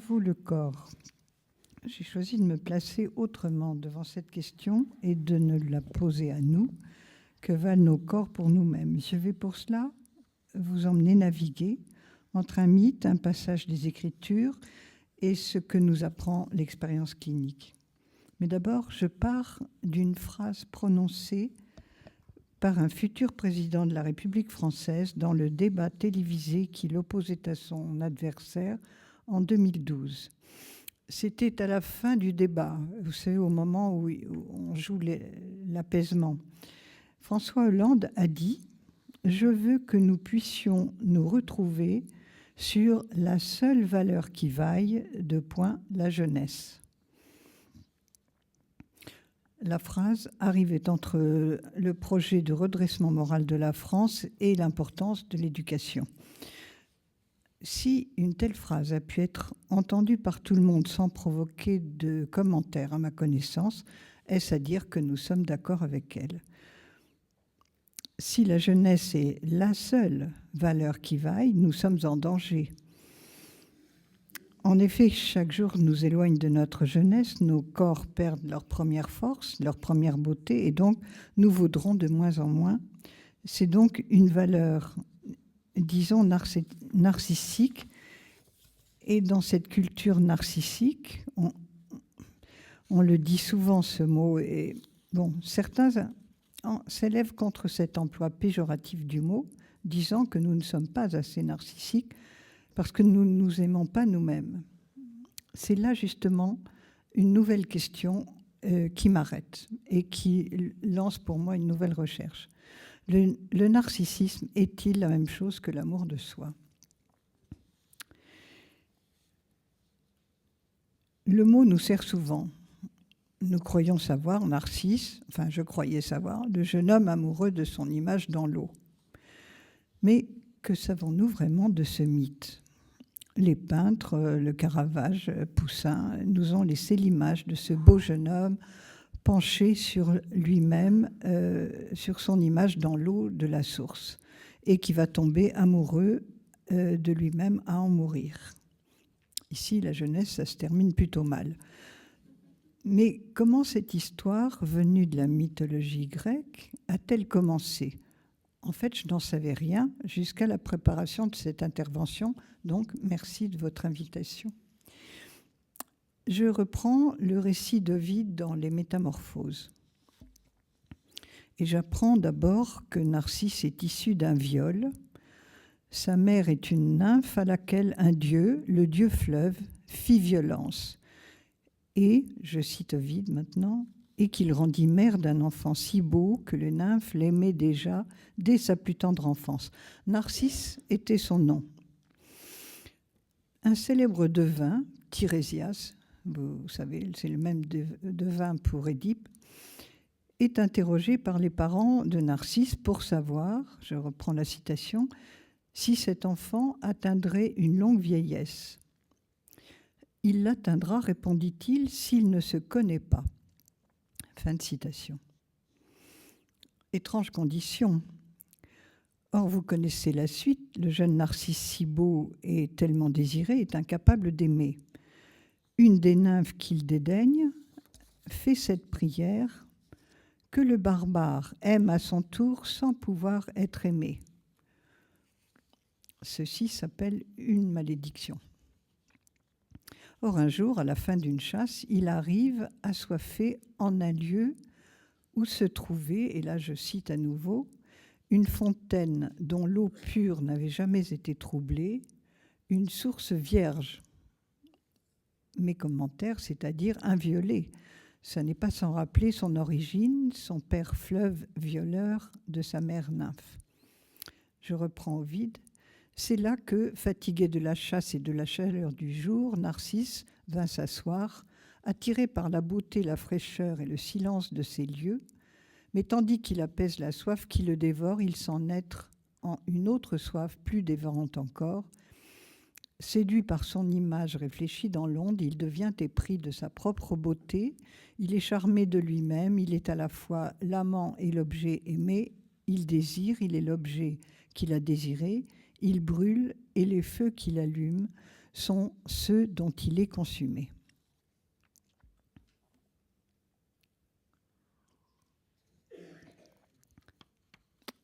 vaut le corps? J'ai choisi de me placer autrement devant cette question et de ne la poser à nous. Que valent nos corps pour nous-mêmes? Je vais pour cela vous emmener naviguer entre un mythe, un passage des Écritures et ce que nous apprend l'expérience clinique. Mais d'abord, je pars d'une phrase prononcée par un futur président de la République française dans le débat télévisé qui l'opposait à son adversaire en 2012. C'était à la fin du débat, vous savez, au moment où on joue l'apaisement. François Hollande a dit « Je veux que nous puissions nous retrouver sur la seule valeur qui vaille, la jeunesse ». La phrase arrivait entre le projet de redressement moral de la France et l'importance de l'éducation. Si une telle phrase a pu être entendue par tout le monde sans provoquer de commentaires à ma connaissance, est-ce à dire que nous sommes d'accord avec elle? Si la jeunesse est la seule valeur qui vaille, nous sommes en danger. En effet, chaque jour nous éloigne de notre jeunesse, nos corps perdent leur première force, leur première beauté, et donc nous vaudrons de moins en moins. C'est donc une valeur, disons, narcissique. Et dans cette culture narcissique, on le dit souvent ce mot, et bon, certains s'élèvent contre cet emploi péjoratif du mot, disant que nous ne sommes pas assez narcissiques parce que nous ne nous aimons pas nous-mêmes. C'est là justement une nouvelle question qui m'arrête et qui lance pour moi une nouvelle recherche. Le narcissisme est-il la même chose que l'amour de soi? Le mot nous sert souvent. Nous croyons savoir, Narcisse, enfin je croyais savoir, le jeune homme amoureux de son image dans l'eau. Mais que savons-nous vraiment de ce mythe? Les peintres, le Caravage, Poussin, nous ont laissé l'image de ce beau jeune homme penché sur lui-même, sur son image dans l'eau de la source, et qui va tomber amoureux de lui-même à en mourir. Ici, la jeunesse, ça se termine plutôt mal. Mais comment cette histoire, venue de la mythologie grecque, a-t-elle commencé? En fait, je n'en savais rien jusqu'à la préparation de cette intervention, donc merci de votre invitation. Je reprends le récit d'Ovide dans les Métamorphoses. Et j'apprends d'abord que Narcisse est issu d'un viol. Sa mère est une nymphe à laquelle un dieu, le dieu fleuve, fit violence. Et, je cite Ovide maintenant, et qu'il rendit mère d'un enfant si beau que les nymphes l'aimaient déjà dès sa plus tendre enfance. Narcisse était son nom. Un célèbre devin, Tirésias, vous savez, c'est le même devin pour Édipe, est interrogé par les parents de Narcisse pour savoir, je reprends la citation, si cet enfant atteindrait une longue vieillesse. Il l'atteindra, répondit-il, s'il ne se connaît pas. Fin de citation. Étrange condition. Or, vous connaissez la suite. Le jeune Narcisse si beau et tellement désiré est incapable d'aimer. Une des nymphes qu'il dédaigne fait cette prière « Que le barbare aime à son tour sans pouvoir être aimé ». Ceci s'appelle une malédiction. Or, un jour, à la fin d'une chasse, il arrive assoiffé en un lieu où se trouvait, et là je cite à nouveau, une fontaine dont l'eau pure n'avait jamais été troublée, une source vierge. Mes commentaires, c'est-à-dire inviolée. Ça n'est pas sans rappeler son origine, son père fleuve violeur de sa mère nymphe. Je reprends Ovide. C'est là que, fatigué de la chasse et de la chaleur du jour, Narcisse vint s'asseoir, attiré par la beauté, la fraîcheur et le silence de ces lieux. Mais tandis qu'il apaise la soif qui le dévore, il s'en naître en une autre soif plus dévorante encore. Séduit par son image réfléchie dans l'onde, il devient épris de sa propre beauté. Il est charmé de lui-même, il est à la fois l'amant et l'objet aimé. Il désire, il est l'objet qu'il a désiré. Il brûle et les feux qu'il allume sont ceux dont il est consumé.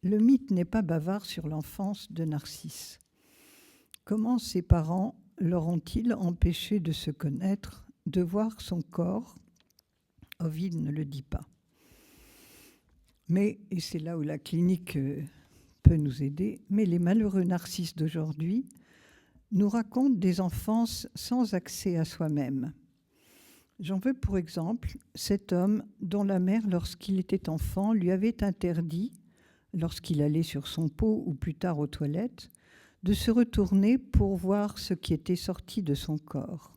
Le mythe n'est pas bavard sur l'enfance de Narcisse. Comment ses parents leur ont-ils empêché de se connaître, de voir son corps? Ovide ne le dit pas. Mais, et c'est là où la clinique peut nous aider, mais les malheureux narcisses d'aujourd'hui nous racontent des enfances sans accès à soi-même. J'en veux pour exemple cet homme dont la mère, lorsqu'il était enfant, lui avait interdit, lorsqu'il allait sur son pot ou plus tard aux toilettes, de se retourner pour voir ce qui était sorti de son corps.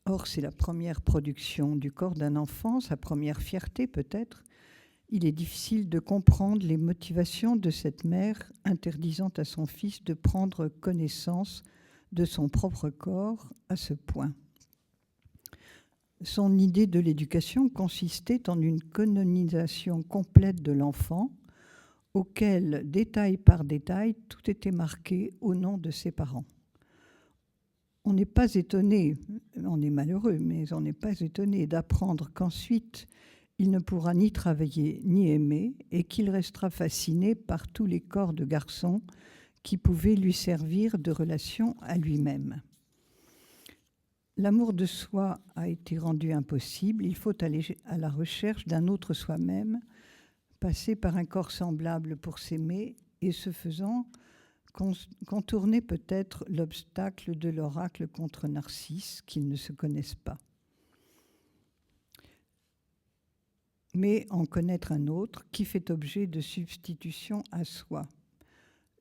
Or, c'est la première production du corps d'un enfant, sa première fierté peut-être. Il est difficile de comprendre les motivations de cette mère interdisant à son fils de prendre connaissance de son propre corps à ce point. Son idée de l'éducation consistait en une canonisation complète de l'enfant, auquel, détail par détail, tout était marqué au nom de ses parents. On n'est pas étonné, on est malheureux, mais on n'est pas étonné d'apprendre qu'ensuite, il ne pourra ni travailler ni aimer et qu'il restera fasciné par tous les corps de garçons qui pouvaient lui servir de relation à lui-même. L'amour de soi a été rendu impossible, il faut aller à la recherche d'un autre soi-même, passer par un corps semblable pour s'aimer et, ce faisant, contourner peut-être l'obstacle de l'oracle contre Narcisse, qu'ils ne se connaissent pas. Mais en connaître un autre qui fait objet de substitution à soi.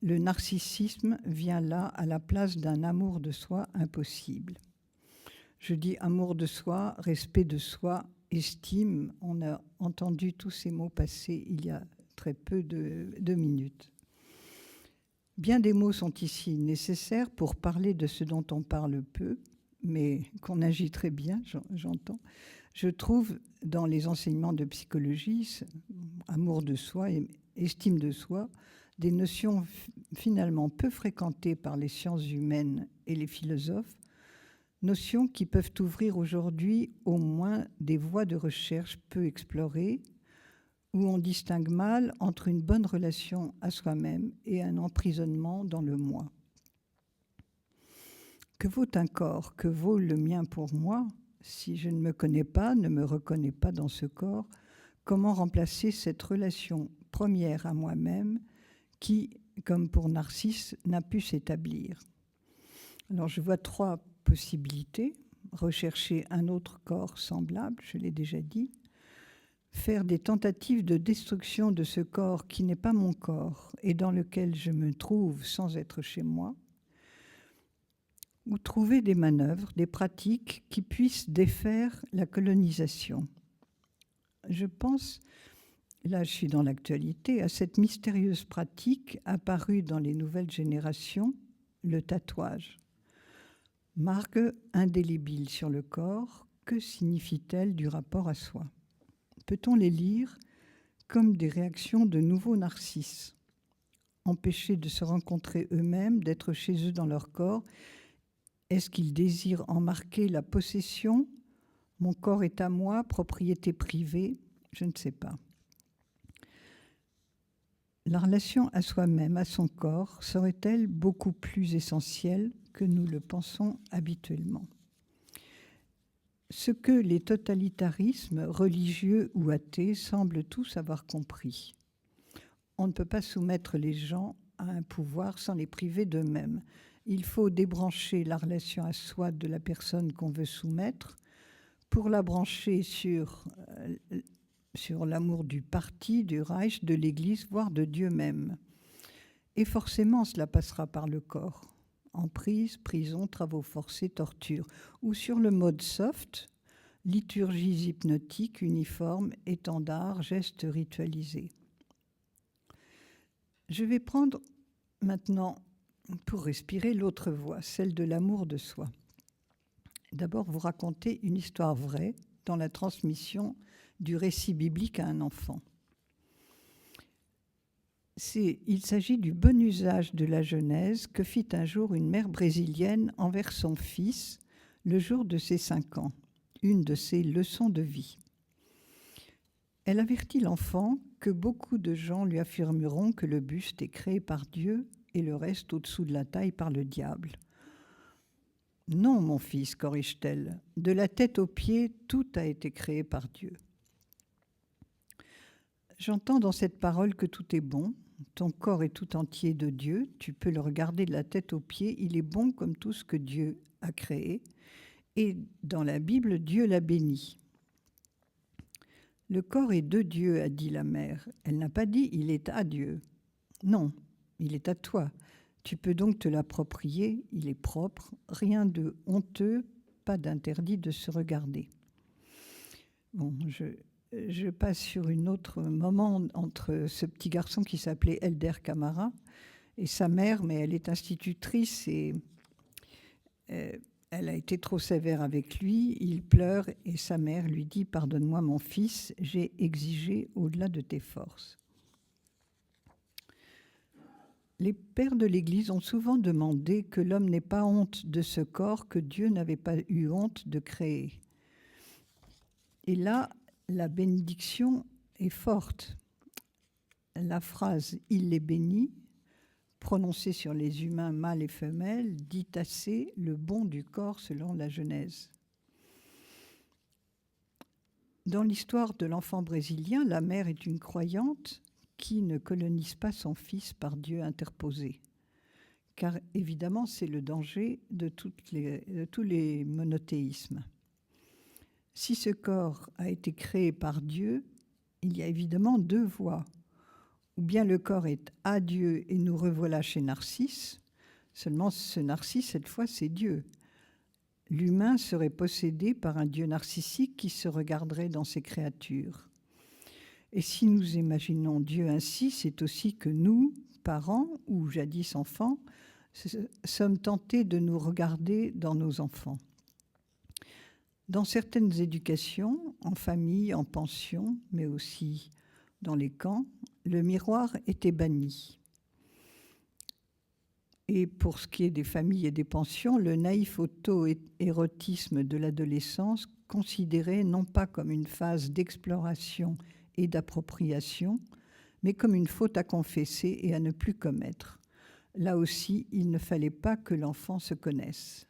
Le narcissisme vient là à la place d'un amour de soi impossible. Je dis amour de soi, respect de soi, estime. On a entendu tous ces mots passer il y a très peu de minutes. Bien des mots sont ici nécessaires pour parler de ce dont on parle peu, mais qu'on agit très bien, j'entends. Je trouve dans les enseignements de psychologie, amour de soi et estime de soi, des notions finalement peu fréquentées par les sciences humaines et les philosophes, notions qui peuvent ouvrir aujourd'hui au moins des voies de recherche peu explorées, où on distingue mal entre une bonne relation à soi-même et un emprisonnement dans le moi. Que vaut un corps? Que vaut le mien pour moi? Si je ne me connais pas, ne me reconnais pas dans ce corps, comment remplacer cette relation première à moi-même qui, comme pour Narcisse, n'a pu s'établir? Alors je vois trois possibilités. Rechercher un autre corps semblable, je l'ai déjà dit. Faire des tentatives de destruction de ce corps qui n'est pas mon corps et dans lequel je me trouve sans être chez moi. Ou trouver des manœuvres, des pratiques qui puissent défaire la colonisation. Je pense, là je suis dans l'actualité, à cette mystérieuse pratique apparue dans les nouvelles générations, le tatouage. Marque indélébile sur le corps, que signifie-t-elle du rapport à soi? Peut-on les lire comme des réactions de nouveaux narcisses, empêchés de se rencontrer eux-mêmes, d'être chez eux dans leur corps? Est-ce qu'ils désirent en marquer la possession? Mon corps est à moi, propriété privée? Je ne sais pas. La relation à soi-même, à son corps, serait-elle beaucoup plus essentielle que nous le pensons habituellement? Ce que les totalitarismes, religieux ou athées, semblent tous avoir compris. On ne peut pas soumettre les gens à un pouvoir sans les priver d'eux-mêmes. Il faut débrancher la relation à soi de la personne qu'on veut soumettre pour la brancher sur l'amour du parti, du Reich, de l'Église, voire de Dieu même. Et forcément, cela passera par le corps. Emprise, prison, travaux forcés, torture. Ou sur le mode soft, liturgies hypnotiques, uniformes, étendards, gestes ritualisés. Je vais prendre maintenant, pour respirer, l'autre voie, celle de l'amour de soi. D'abord, vous raconter une histoire vraie dans la transmission du récit biblique à un enfant. Il s'agit du bon usage de la Genèse que fit un jour une mère brésilienne envers son fils le jour de ses 5 ans, une de ses leçons de vie. Elle avertit l'enfant que beaucoup de gens lui affirmeront que le buste est créé par Dieu et le reste au-dessous de la taille par le diable. Non, mon fils, corrige-t-elle, de la tête aux pieds, tout a été créé par Dieu. J'entends dans cette parole que tout est bon. Ton corps est tout entier de Dieu. Tu peux le regarder de la tête aux pieds. Il est bon comme tout ce que Dieu a créé. Et dans la Bible, Dieu l'a béni. Le corps est de Dieu, a dit la mère. Elle n'a pas dit il est à Dieu. Non, il est à toi. Tu peux donc te l'approprier. Il est propre. Rien de honteux, pas d'interdit de se regarder. Bon, je passe sur un autre moment entre ce petit garçon qui s'appelait Elder Camara et sa mère, mais elle est institutrice et elle a été trop sévère avec lui. Il pleure et sa mère lui dit « Pardonne-moi mon fils, j'ai exigé au-delà de tes forces ». Les pères de l'Église ont souvent demandé que l'homme n'ait pas honte de ce corps que Dieu n'avait pas eu honte de créer. Et là, la bénédiction est forte. La phrase « il est béni », prononcée sur les humains mâles et femelles, dit assez le bon du corps selon la Genèse. Dans l'histoire de l'enfant brésilien, la mère est une croyante qui ne colonise pas son fils par Dieu interposé. Car évidemment, c'est le danger de tous les monothéismes. Si ce corps a été créé par Dieu, il y a évidemment 2 voies. Ou bien le corps est à Dieu et nous revoilà chez Narcisse, seulement ce Narcisse, cette fois, c'est Dieu. L'humain serait possédé par un Dieu narcissique qui se regarderait dans ses créatures. Et si nous imaginons Dieu ainsi, c'est aussi que nous, parents ou jadis enfants, sommes tentés de nous regarder dans nos enfants. Dans certaines éducations, en famille, en pension, mais aussi dans les camps, le miroir était banni. Et pour ce qui est des familles et des pensions, le naïf auto-érotisme de l'adolescence, considéré non pas comme une phase d'exploration et d'appropriation, mais comme une faute à confesser et à ne plus commettre. Là aussi, il ne fallait pas que l'enfant se connaisse.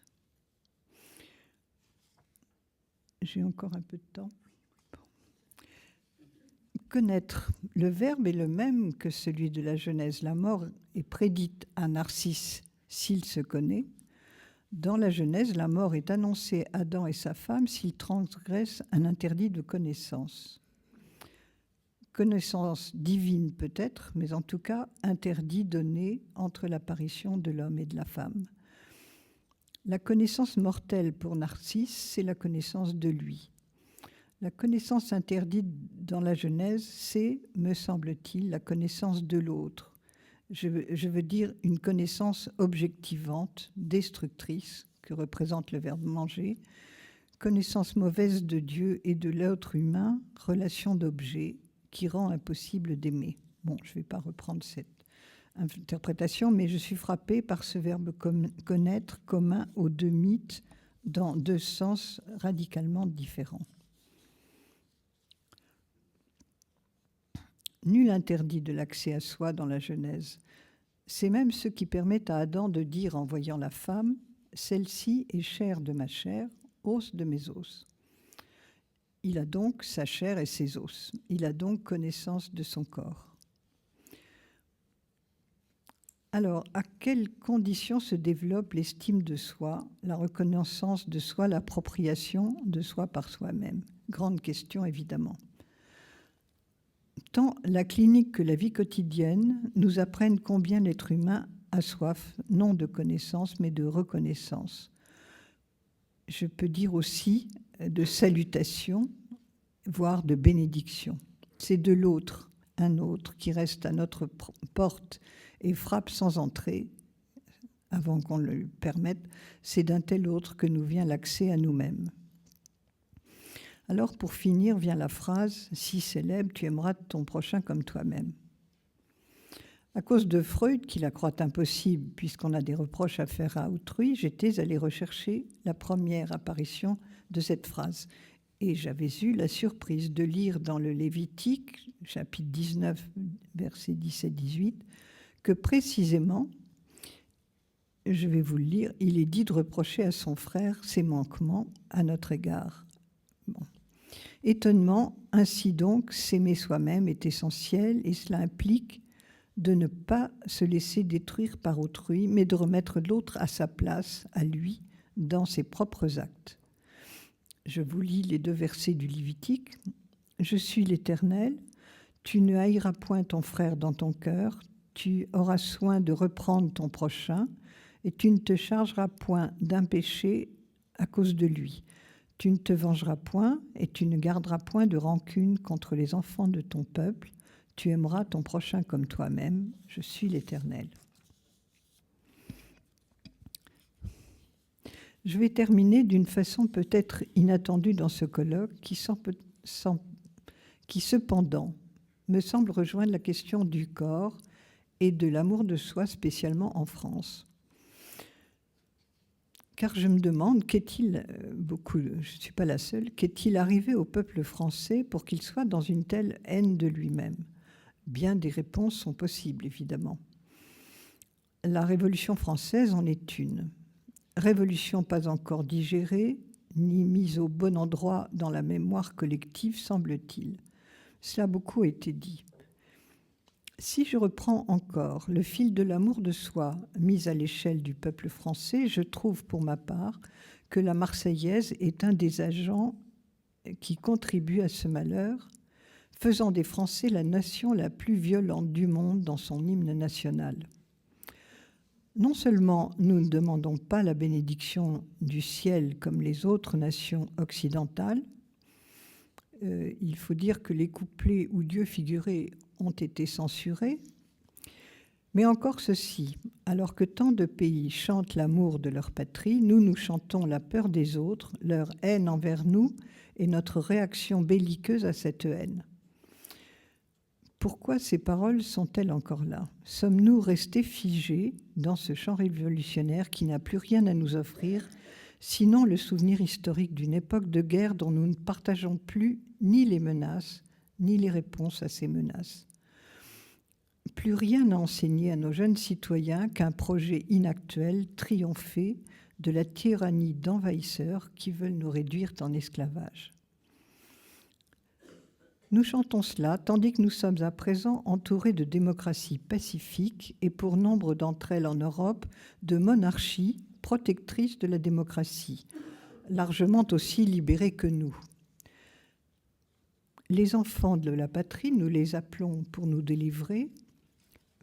J'ai encore un peu de temps. Connaître. Le verbe est le même que celui de la Genèse. La mort est prédite à Narcisse s'il se connaît. Dans la Genèse, la mort est annoncée à Adam et sa femme s'ils transgressent un interdit de connaissance. Connaissance divine peut-être, mais en tout cas interdit donné entre l'apparition de l'homme et de la femme. La connaissance mortelle pour Narcisse, c'est la connaissance de lui. La connaissance interdite dans la Genèse, c'est, me semble-t-il, la connaissance de l'autre. Je veux dire une connaissance objectivante, destructrice, que représente le verbe manger, connaissance mauvaise de Dieu et de l'autre humain, relation d'objet, qui rend impossible d'aimer. Bon, je ne vais pas reprendre cette interprétation, mais je suis frappée par ce verbe connaître commun aux 2 mythes dans 2 sens radicalement différents. Nul interdit de l'accès à soi dans la Genèse. C'est même ce qui permet à Adam de dire en voyant la femme « Celle-ci est chair de ma chair, os de mes os ». Il a donc sa chair et ses os. Il a donc connaissance de son corps. Alors, à quelles conditions se développe l'estime de soi, la reconnaissance de soi, l'appropriation de soi par soi-même? Grande question, évidemment. Tant la clinique que la vie quotidienne nous apprennent combien l'être humain a soif, non de connaissance, mais de reconnaissance. Je peux dire aussi de salutation, voire de bénédiction. C'est de l'autre, un autre, qui reste à notre porte et frappe sans entrer, avant qu'on le lui permette. C'est d'un tel autre que nous vient l'accès à nous-mêmes. Alors, pour finir, vient la phrase si célèbre, tu aimeras ton prochain comme toi-même. À cause de Freud, qui la croit impossible puisqu'on a des reproches à faire à autrui, j'étais allée rechercher la première apparition de cette phrase. Et j'avais eu la surprise de lire dans le Lévitique, chapitre 19, versets 17-18, que précisément, je vais vous le lire, il est dit de reprocher à son frère ses manquements à notre égard. Bon. Étonnement, ainsi donc, s'aimer soi-même est essentiel et cela implique de ne pas se laisser détruire par autrui, mais de remettre l'autre à sa place, à lui, dans ses propres actes. Je vous lis les 2 versets du Lévitique. « Je suis l'Éternel, tu ne haïras point ton frère dans ton cœur, tu auras soin de reprendre ton prochain, et tu ne te chargeras point d'un péché à cause de lui. Tu ne te vengeras point, et tu ne garderas point de rancune contre les enfants de ton peuple. Tu aimeras ton prochain comme toi-même. Je suis l'Éternel. » Je vais terminer d'une façon peut-être inattendue dans ce colloque qui cependant me semble rejoindre la question du corps et de l'amour de soi, spécialement en France. Car je me demande, qu'est-il, je ne suis pas la seule, qu'est-il arrivé au peuple français pour qu'il soit dans une telle haine de lui-même ? Bien des réponses sont possibles, évidemment. La Révolution française en est une. Révolution pas encore digérée, ni mise au bon endroit dans la mémoire collective, semble-t-il. Cela a beaucoup été dit. Si je reprends encore le fil de l'amour de soi mis à l'échelle du peuple français, je trouve pour ma part que la Marseillaise est un des agents qui contribue à ce malheur, faisant des Français la nation la plus violente du monde dans son hymne national. Non seulement nous ne demandons pas la bénédiction du ciel comme les autres nations occidentales, il faut dire que les couplets où Dieu figurait ont été censurés, mais encore ceci, alors que tant de pays chantent l'amour de leur patrie, nous chantons la peur des autres, leur haine envers nous et notre réaction belliqueuse à cette haine. Pourquoi ces paroles sont-elles encore là ? Sommes-nous restés figés dans ce champ révolutionnaire qui n'a plus rien à nous offrir, sinon le souvenir historique d'une époque de guerre dont nous ne partageons plus ni les menaces, ni les réponses à ces menaces ? Plus rien n'a enseigné à nos jeunes citoyens qu'un projet inactuel triomphait de la tyrannie d'envahisseurs qui veulent nous réduire en esclavage. Nous chantons cela tandis que nous sommes à présent entourés de démocraties pacifiques et pour nombre d'entre elles en Europe, de monarchies protectrices de la démocratie, largement aussi libérées que nous. Les enfants de la patrie, nous les appelons pour nous délivrer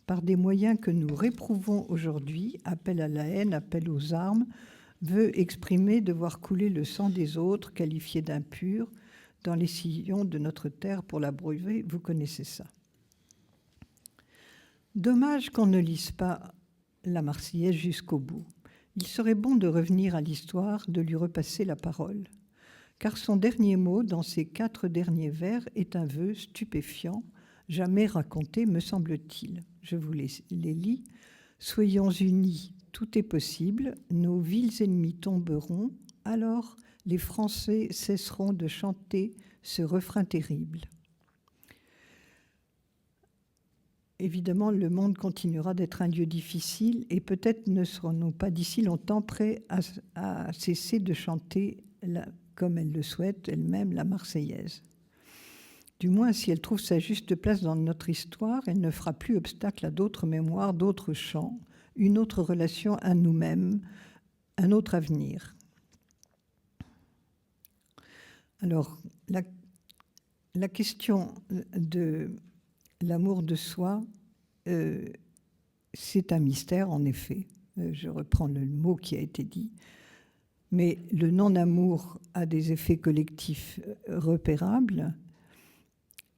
par des moyens que nous réprouvons aujourd'hui, appel à la haine, appel aux armes, veut exprimer de voir couler le sang des autres, qualifiés d'impurs, dans les sillons de notre terre pour la brûler, vous connaissez ça. Dommage qu'on ne lise pas la Marseillaise jusqu'au bout. Il serait bon de revenir à l'histoire, de lui repasser la parole. Car son dernier mot, dans ses 4 derniers vers, est un vœu stupéfiant, jamais raconté, me semble-t-il. Je vous les lis. « Soyons unis, tout est possible, nos vils ennemis tomberont, alors les Français cesseront de chanter ce refrain terrible. » Évidemment, le monde continuera d'être un lieu difficile et peut-être ne serons-nous pas d'ici longtemps prêts à cesser de chanter, comme elle le souhaite elle-même, la Marseillaise. Du moins, si elle trouve sa juste place dans notre histoire, elle ne fera plus obstacle à d'autres mémoires, d'autres chants, une autre relation à nous-mêmes, un autre avenir. Alors, la question de l'amour de soi, c'est un mystère, en effet. Je reprends le mot qui a été dit. Mais le non-amour a des effets collectifs repérables.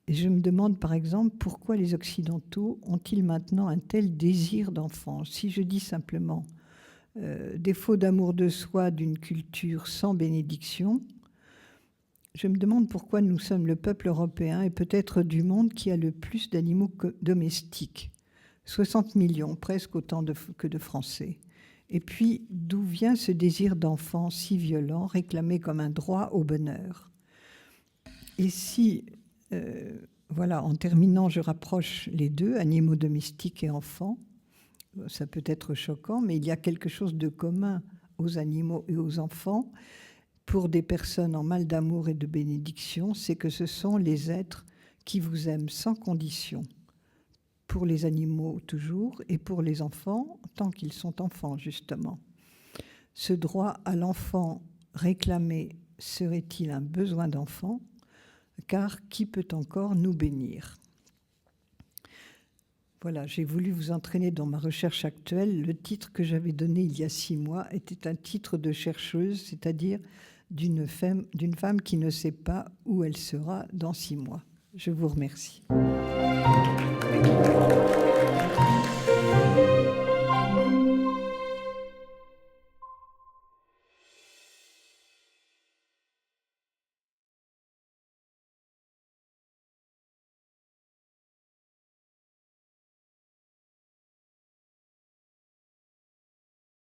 Et je me demande, par exemple, pourquoi les Occidentaux ont-ils maintenant un tel désir d'enfant ? Si je dis simplement défaut d'amour de soi d'une culture sans bénédiction, je me demande pourquoi nous sommes le peuple européen et peut-être du monde qui a le plus d'animaux domestiques. 60 millions, presque autant que de Français. Et puis, d'où vient ce désir d'enfant si violent, réclamé comme un droit au bonheur? Et si, voilà, en terminant, je rapproche les deux, animaux domestiques et enfants, ça peut être choquant, mais il y a quelque chose de commun aux animaux et aux enfants. Pour des personnes en mal d'amour et de bénédiction, c'est que ce sont les êtres qui vous aiment sans condition. Pour les animaux toujours, et pour les enfants, tant qu'ils sont enfants, justement. Ce droit à l'enfant réclamé serait-il un besoin d'enfant? Car qui peut encore nous bénir? Voilà, j'ai voulu vous entraîner dans ma recherche actuelle. Le titre que j'avais donné il y a 6 mois était un titre de chercheuse, c'est-à-dire d'une femme qui ne sait pas où elle sera dans 6 mois. Je vous remercie.